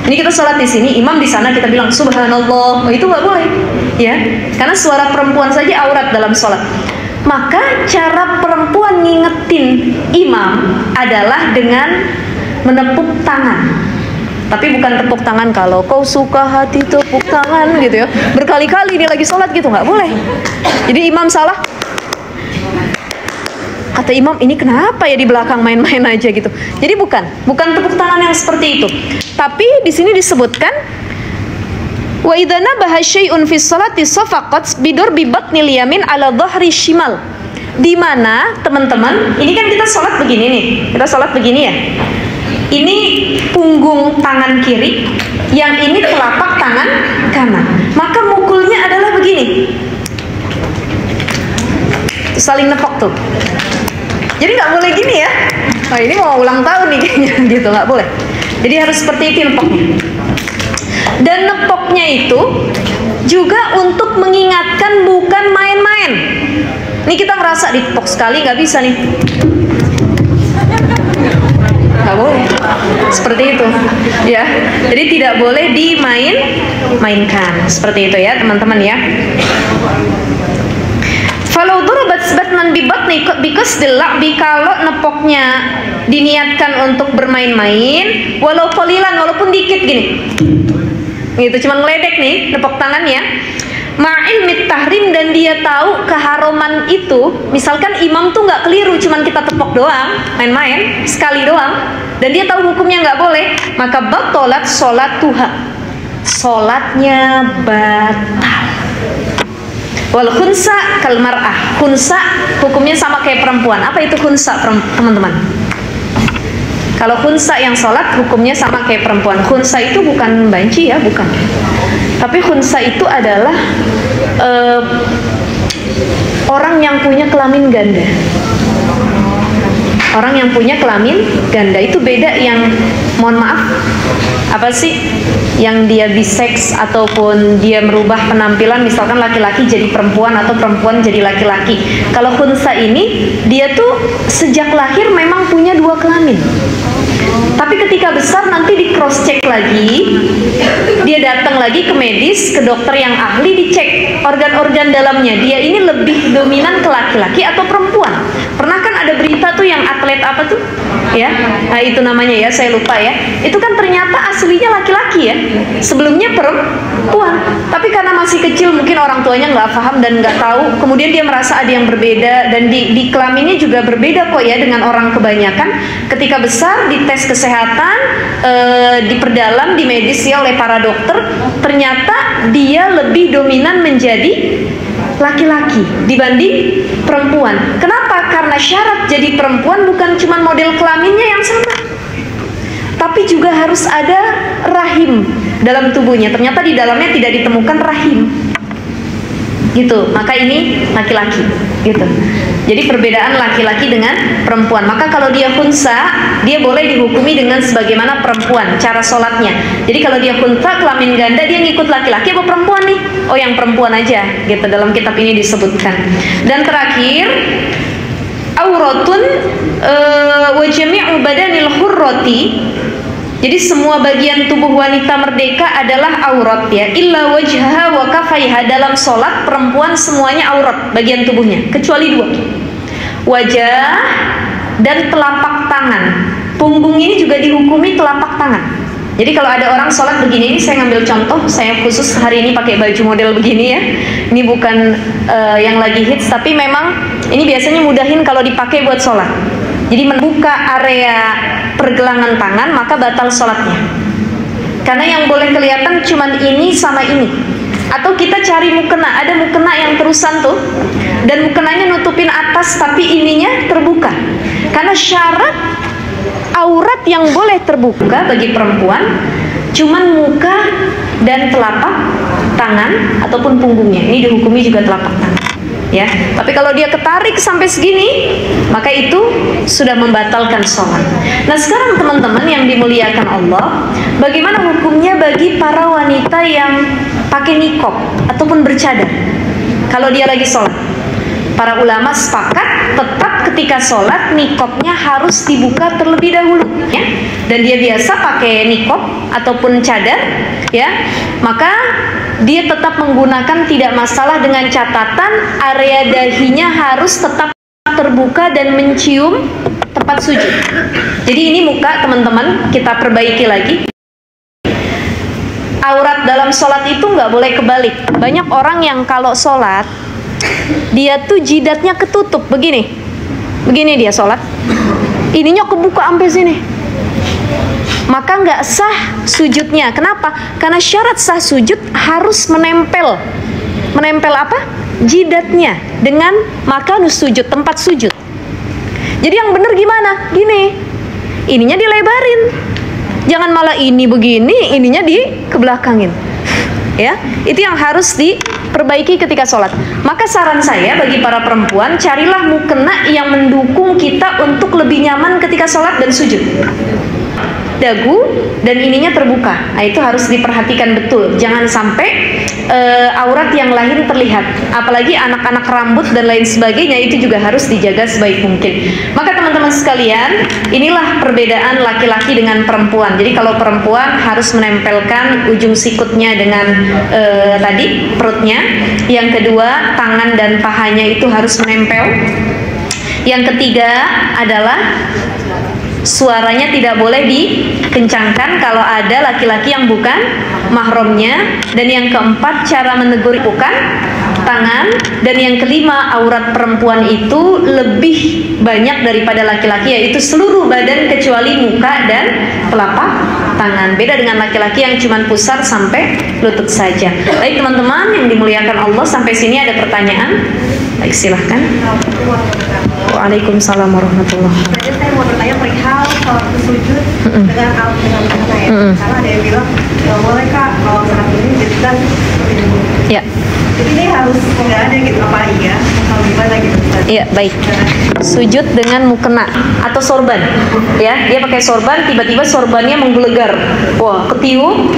Ini kita sholat di sini, imam di sana, kita bilang subhanallah, itu nggak boleh, ya, karena suara perempuan saja aurat dalam sholat. Maka cara perempuan ngingetin imam adalah dengan menepuk tangan. Tapi bukan tepuk tangan kalau kau suka hati tepuk tangan gitu ya. Berkali-kali dia lagi sholat gitu, nggak boleh. Jadi imam salah, kata imam, ini kenapa ya di belakang main-main aja gitu. Jadi bukan tepuk tangan yang seperti itu. Tapi di sini disebutkan wa idza nabaha syai'un fi sholati safaqat bidur bi batnil yamin ala dhahri shimal. Di mana teman-teman, ini kan kita sholat begini nih. Kita sholat begini ya. Ini punggung tangan kiri, yang ini telapak tangan kanan. Maka mukulnya adalah begini. Saling nepok tuh. Jadi nggak boleh gini ya. Oh, ini mau ulang tahun nih kayaknya gitu, nggak boleh. Jadi harus seperti itu nepoknya. Dan nepoknya itu juga untuk mengingatkan, bukan main-main. Ini kita merasa ditepok sekali nggak bisa nih. Nggak boleh. Seperti itu. Ya. Jadi tidak boleh dimain-mainkan. Seperti itu ya teman-teman ya. Kalau durabat batnan bibatni biqasdil la'bi, kalau nepoknya diniatkan untuk bermain-main, walau qalilan, walaupun dikit gini. Gitu, cuma ngeledek nih nepok tangannya. Ma'ilmit tahrim, dan dia tahu keharuman itu. Misalkan imam tuh nggak keliru, cuman kita tepok doang, main-main sekali doang, dan dia tahu hukumnya nggak boleh, maka batalat sholatuha, sholatnya batal. Wal khunsa kal mar'ah. Khunsa hukumnya sama kayak perempuan. Apa itu khunsa, teman-teman? Kalau khunsa yang sholat hukumnya sama kayak perempuan. Khunsa itu bukan banci ya, bukan. Tapi khunsa itu adalah orang yang punya kelamin ganda. Orang yang punya kelamin ganda itu beda. Yang, mohon maaf, apa sih, yang dia biseks ataupun dia merubah penampilan, misalkan laki-laki jadi perempuan atau perempuan jadi laki-laki. Kalau khunsa ini, dia tuh sejak lahir memang punya dua kelamin. Tapi ketika besar nanti di cross check lagi, dia datang lagi ke medis, ke dokter yang ahli, dicek organ-organ dalamnya, dia ini lebih dominan ke laki-laki atau perempuan. Pernah kan ada berita tuh yang atlet apa tuh ya, nah, itu namanya ya, saya lupa ya, itu kan ternyata aslinya laki-laki ya, sebelumnya perempuan, tapi karena masih kecil mungkin orang tuanya nggak paham dan nggak tahu, kemudian dia merasa ada yang berbeda, dan di kelaminnya juga berbeda kok ya dengan orang kebanyakan. Ketika besar dites kesehatan, diperdalam di medis ya oleh para dokter, ternyata dia lebih dominan menjadi laki-laki dibanding perempuan. Kenapa? Karena syarat jadi perempuan bukan cuma model kelaminnya yang sama, tapi juga harus ada rahim dalam tubuhnya. Ternyata di dalamnya tidak ditemukan rahim. Gitu. Maka ini laki-laki. Gitu. Jadi perbedaan laki-laki dengan perempuan. Maka kalau dia khunsa, dia boleh dihukumi dengan sebagaimana perempuan cara sholatnya. Jadi kalau dia khunsa, kelamin ganda, dia ngikut laki-laki apa perempuan nih? Oh, yang perempuan aja. Gitu. Dalam kitab ini disebutkan. Dan terakhir, auratun wa jami'u badanil hurrati. Jadi semua bagian tubuh wanita merdeka adalah aurat ya. Illa wajhaha wa kafaiha. Dalam sholat perempuan semuanya aurat bagian tubuhnya, kecuali dua, wajah dan telapak tangan. Punggung ini juga dihukumi telapak tangan. Jadi kalau ada orang sholat begini, ini saya ngambil contoh, saya khusus hari ini pakai baju model begini ya. Ini bukan yang lagi hits, tapi memang ini biasanya mudahin kalau dipakai buat sholat. Jadi membuka area pergelangan tangan, maka batal sholatnya. Karena yang boleh kelihatan cuman ini sama ini. Atau kita cari mukena, ada mukena yang terusan tuh, dan mukenanya nutupin atas tapi ininya terbuka. Karena syarat aurat yang boleh terbuka bagi perempuan cuman muka dan telapak tangan ataupun punggungnya. Ini dihukumi juga telapak tangan. Ya, tapi kalau dia ketarik sampai segini, maka itu sudah membatalkan sholat. Nah sekarang teman-teman yang dimuliakan Allah, bagaimana hukumnya bagi para wanita yang pakai niqab ataupun bercadar kalau dia lagi sholat? Para ulama sepakat tetap sholat, ketika sholat niqabnya harus dibuka terlebih dahulu, ya. Dan dia biasa pakai niqab ataupun cadar, ya, maka dia tetap menggunakan, tidak masalah, dengan catatan area dahinya harus tetap terbuka dan mencium tempat sujud. Jadi ini muka teman-teman kita perbaiki lagi. Aurat dalam sholat itu nggak boleh kebalik. Banyak orang yang kalau sholat dia tuh jidatnya ketutup begini, dia sholat, ininya kebuka sampai sini, maka nggak sah sujudnya. Kenapa? Karena syarat sah sujud harus menempel apa? Jidatnya dengan makanus sujud, tempat sujud. Jadi yang benar gimana? Gini, ininya dilebarin, jangan malah ini begini, ininya dikebelakangin, ya. Itu yang harus diperbaiki ketika sholat. Maka saran saya bagi para perempuan, carilah mukena yang mendukung kita untuk lebih nyaman ketika sholat dan sujud. Dagu dan ininya terbuka, nah itu harus diperhatikan betul, jangan sampai aurat yang lain terlihat, apalagi anak-anak rambut dan lain sebagainya, itu juga harus dijaga sebaik mungkin. Maka teman-teman sekalian, inilah perbedaan laki-laki dengan perempuan. Jadi kalau perempuan harus menempelkan ujung sikutnya dengan tadi perutnya, yang kedua tangan dan pahanya itu harus menempel, yang ketiga adalah suaranya tidak boleh dikencangkan kalau ada laki-laki yang bukan mahramnya, dan yang keempat cara menegur bukan tangan, dan yang kelima aurat perempuan itu lebih banyak daripada laki-laki, yaitu seluruh badan kecuali muka dan telapak tangan. Beda dengan laki-laki yang cuma pusar sampai lutut saja. Baik teman-teman yang dimuliakan Allah, sampai sini ada pertanyaan? Baik, silahkan. Waalaikumsalam warahmatullahi wabarakatuh. Saya mau bertanya perihal sholat sujud dengan mukena ya. Karena ada yang bilang nggak boleh Kak kalau saat ini jadikan ya. Jadi ini harus nggak ada gitu, apa iya? Kalau gimana gitu? Iya, baik. Sujud dengan mukena atau sorban, ya. Dia pakai sorban, tiba-tiba sorbannya menggelegar, wah, ketiup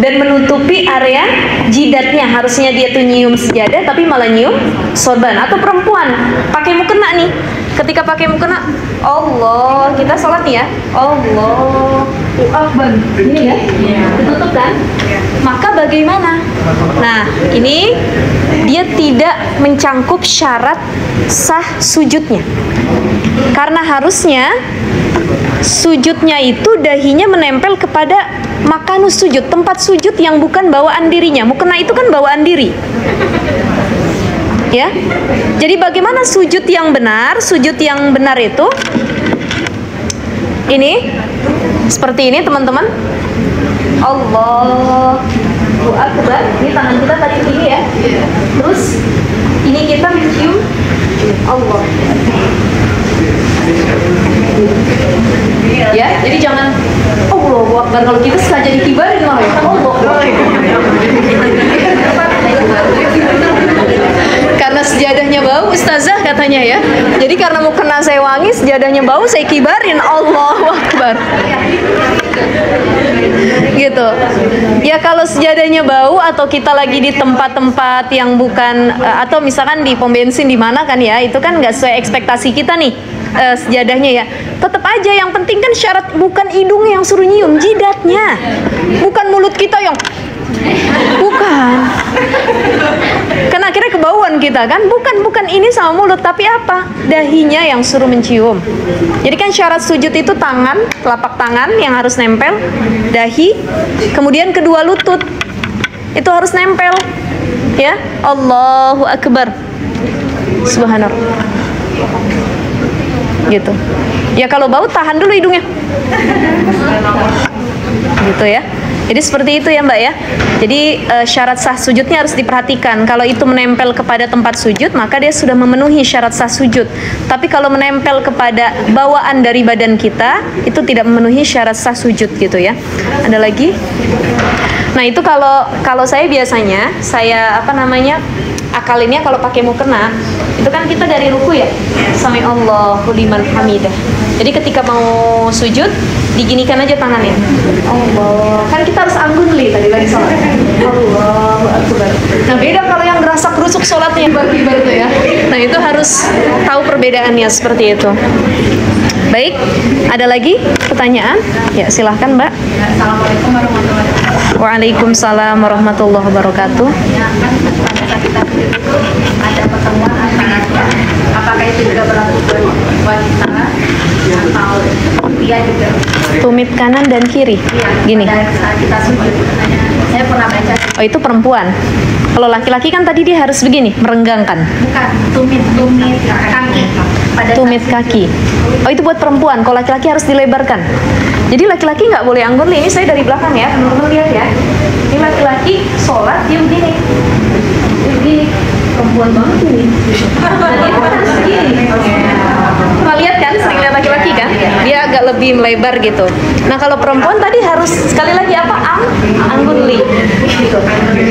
dan menutupi area jidatnya. Harusnya dia tuh nyium sejadah, tapi malah nyium sorban. Atau perempuan pakai mukena nih. Ketika pakai mukena, Allah, kita sholat nih ya, Allahu Akbar, ini ya, ditutup kan? Maka bagaimana? Nah, ini dia tidak mencangkup syarat sah sujudnya, karena harusnya sujudnya itu dahinya menempel kepada makanus sujud, tempat sujud yang bukan bawaan dirinya. Mukena itu kan bawaan diri, ya. Jadi bagaimana sujud yang benar? Sujud yang benar itu ini, seperti ini teman-teman. Allahu Akbar. Ini tangan kita tadi begini ya. Terus ini kita mencium Allah. Ya, jadi jangan Allahu Akbar. Kalau kita sengaja dikibarin malah ya. Allahu Akbar. Karena sejadahnya bau, ustazah katanya ya. Jadi karena mau kena saya wangi, sejadahnya bau, saya kibarin Allahu Akbar. Gitu. Ya kalau sejadahnya bau atau kita lagi di tempat-tempat yang bukan atau misalkan di pom bensin di mana kan ya, itu kan nggak sesuai ekspektasi kita nih sejadahnya ya. Tetap aja yang penting kan syarat bukan hidung yang suruh nyium, jidatnya. Bukan mulut kita yang bukan. Karena akhirnya kebauan kita kan, bukan ini sama mulut, tapi apa? Dahinya yang suruh mencium. Jadi kan syarat sujud itu tangan, telapak tangan yang harus nempel, dahi, kemudian kedua lutut itu harus nempel, ya. Allahu Akbar, subhanallah, gitu. Ya kalau bau tahan dulu hidungnya, gitu ya. Jadi seperti itu ya Mbak ya. Jadi syarat sah sujudnya harus diperhatikan. Kalau itu menempel kepada tempat sujud, maka dia sudah memenuhi syarat sah sujud. Tapi kalau menempel kepada bawaan dari badan kita, itu tidak memenuhi syarat sah sujud gitu ya. Ada lagi? Nah itu kalau saya biasanya, akalinnya kalau pakai mukena, itu kan kita dari ruku ya, sami Allahu liman hamidah. Jadi ketika mau sujud, diginikan aja tangannya. Allah. Kan kita harus anggun tadi lagi sholat. Allahu Akbar. Nah beda kalau yang gerasa gerusuk sholatnya kibar tuh ya. Nah itu harus tahu perbedaannya seperti itu. Baik, ada lagi pertanyaan? Ya silahkan Mbak. Assalamualaikum warahmatullahi wabarakatuh. Waalaikumsalam warahmatullahi wabarakatuh. Ya, kan pada saat kita sujud itu ada pertemuan antara apakah itu juga berlaku buat wanita atau pria juga? Tumit kanan dan kiri. Iya, Gini. pada saat kita sujud. Saya pernah baca Oh itu perempuan. Kalau laki-laki kan tadi dia harus begini, merenggangkan. bukan tumit kaki. Pada Tumit saat kaki. Oh itu buat perempuan. Kalau laki-laki harus dilebarkan. Jadi laki-laki nggak boleh anggunli. Ini saya dari belakang ya, teman-teman lihat ya. Ini laki-laki sholat dia begini. Dia begini. Perempuan banget ini. Dan dia harus begini. Pernah lihat kan? Sering lihat laki-laki kan? Dia agak lebih melebar gitu. Nah kalau perempuan tadi harus sekali lagi apa? Anggunli. Gitu.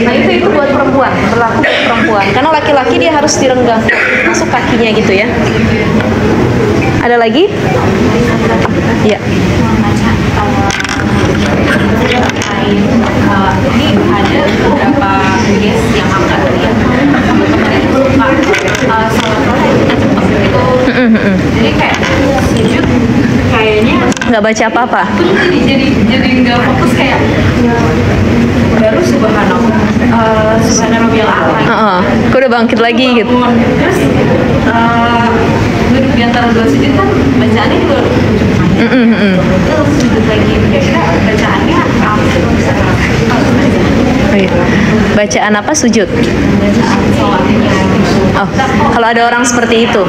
Nah itu buat perempuan. Berlaku buat perempuan. Karena laki-laki dia harus direnggang. Masuk kakinya gitu ya. Ada lagi? Ya. ini ada beberapa guest yang angkat ya teman-teman itu suka sholat itu jadi kayak sujud kayaknya Nggak baca apa-apa. jadi nggak fokus kayak baru subhanallah Aku udah bangkit lagi gitu. terus duduk di antara dua sujud kan bacaannya juga terus sujud lagi kira-kira bacaannya apa Oh, iya. Bacaan apa sujud? Oh, kalau ada orang seperti itu,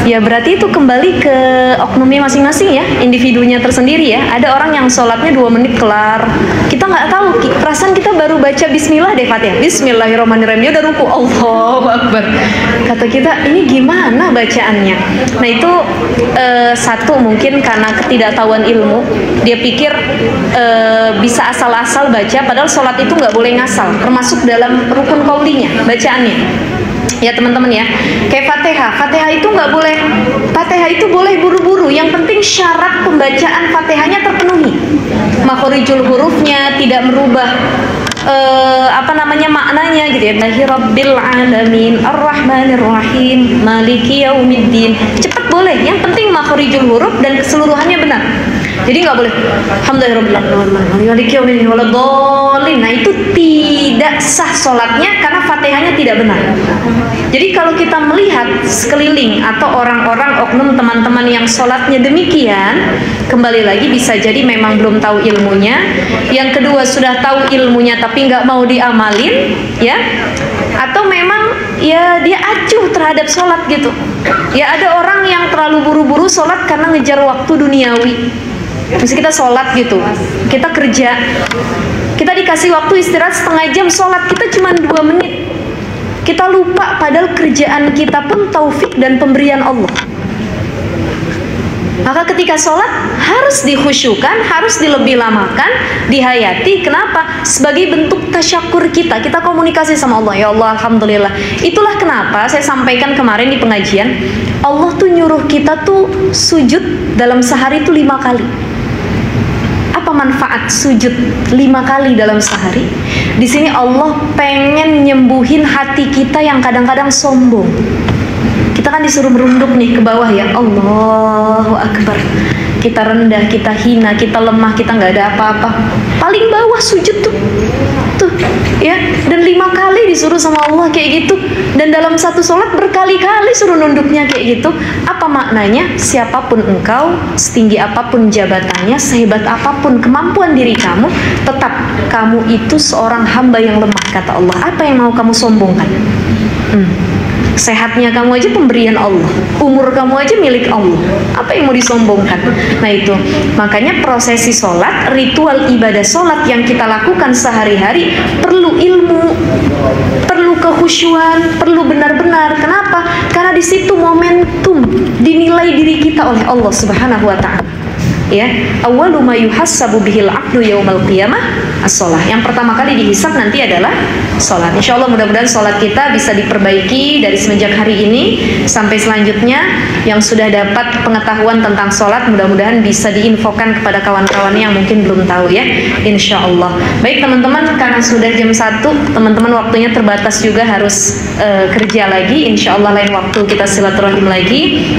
ya berarti itu kembali ke oknumnya masing-masing ya, individunya tersendiri ya. Ada orang yang sholatnya 2 menit kelar. Kita nggak tahu, perasaan kita baru baca Bismillah deh Fatihah. Bismillahirrahmanirrahim, dia udah ruku, Allahu Akbar. Kata kita, ini gimana bacaannya? Nah itu satu mungkin karena ketidaktahuan ilmu, dia pikir bisa asal-asal baca, padahal sholat itu nggak boleh ngasal, termasuk dalam rukun qaulinya bacaannya. Ya teman-teman ya, kayak Fatihah itu nggak boleh, Fatihah itu boleh buru-buru, yang penting syarat pembacaan Fatihahnya terpenuhi, makhorijul hurufnya tidak merubah maknanya gitu ya. Rabbil alamin arrahmanir rahim maliki yaumiddin, cepat boleh, yang penting makhorijul huruf dan keseluruhannya benar. Jadi nggak boleh nah itu tidak sah sholatnya karena Fatihahnya tidak benar. Jadi kalau kita melihat sekeliling atau orang-orang oknum teman-teman yang sholatnya demikian, kembali lagi bisa jadi memang belum tahu ilmunya. Yang kedua sudah tahu ilmunya tapi nggak mau diamalin, ya. Atau memang ya dia acuh terhadap sholat gitu. Ya ada orang yang terlalu buru-buru sholat karena ngejar waktu duniawi. Misalnya kita sholat gitu, kita kerja, kita dikasih waktu istirahat setengah jam, sholat kita cuma 2 menit. Kita lupa padahal kerjaan kita pun taufik dan pemberian Allah. Maka ketika sholat harus dikhusyukan, harus dilebih lamakan, dihayati. Kenapa? Sebagai bentuk tasyakur kita komunikasi sama Allah. Ya Allah, alhamdulillah. Itulah kenapa saya sampaikan kemarin di pengajian, Allah tuh nyuruh kita tuh sujud dalam sehari tuh 5 kali. Apa manfaat sujud 5 kali dalam sehari? Di sini Allah pengen nyembuhin hati kita yang kadang-kadang sombong. Kita kan disuruh merunduk nih ke bawah ya, Allahu Akbar. Kita rendah, kita hina, kita lemah, kita nggak ada apa-apa. Paling bawah sujud tuh ya. Dan 5 kali disuruh sama Allah kayak gitu. Dan dalam satu sholat berkali-kali suruh nunduknya kayak gitu. Apa maknanya? Siapapun engkau, setinggi apapun jabatannya, sehebat apapun kemampuan diri kamu, tetap kamu itu seorang hamba yang lemah, kata Allah. Apa yang mau kamu sombongkan? Sehatnya kamu aja pemberian Allah, umur kamu aja milik Allah. Apa yang mau disombongkan? Nah itu, makanya prosesi sholat, ritual ibadah sholat yang kita lakukan sehari-hari perlu ilmu, perlu kekhusyuan, perlu benar-benar. Kenapa? Karena di situ momentum dinilai diri kita oleh Allah Subhanahu wa Ta'ala. ya, awwalu ma yuhassabu bihil 'abdu yaumal qiyamah as-shalah. Yang pertama kali dihisab nanti adalah salat. Insyaallah mudah-mudahan salat kita bisa diperbaiki dari semenjak hari ini sampai selanjutnya. Yang sudah dapat pengetahuan tentang salat mudah-mudahan bisa diinfokan kepada kawan-kawannya yang mungkin belum tahu ya, insyaallah. Baik teman-teman, karena sudah jam 1, teman-teman waktunya terbatas juga harus kerja lagi. Insyaallah lain waktu kita silaturahim lagi.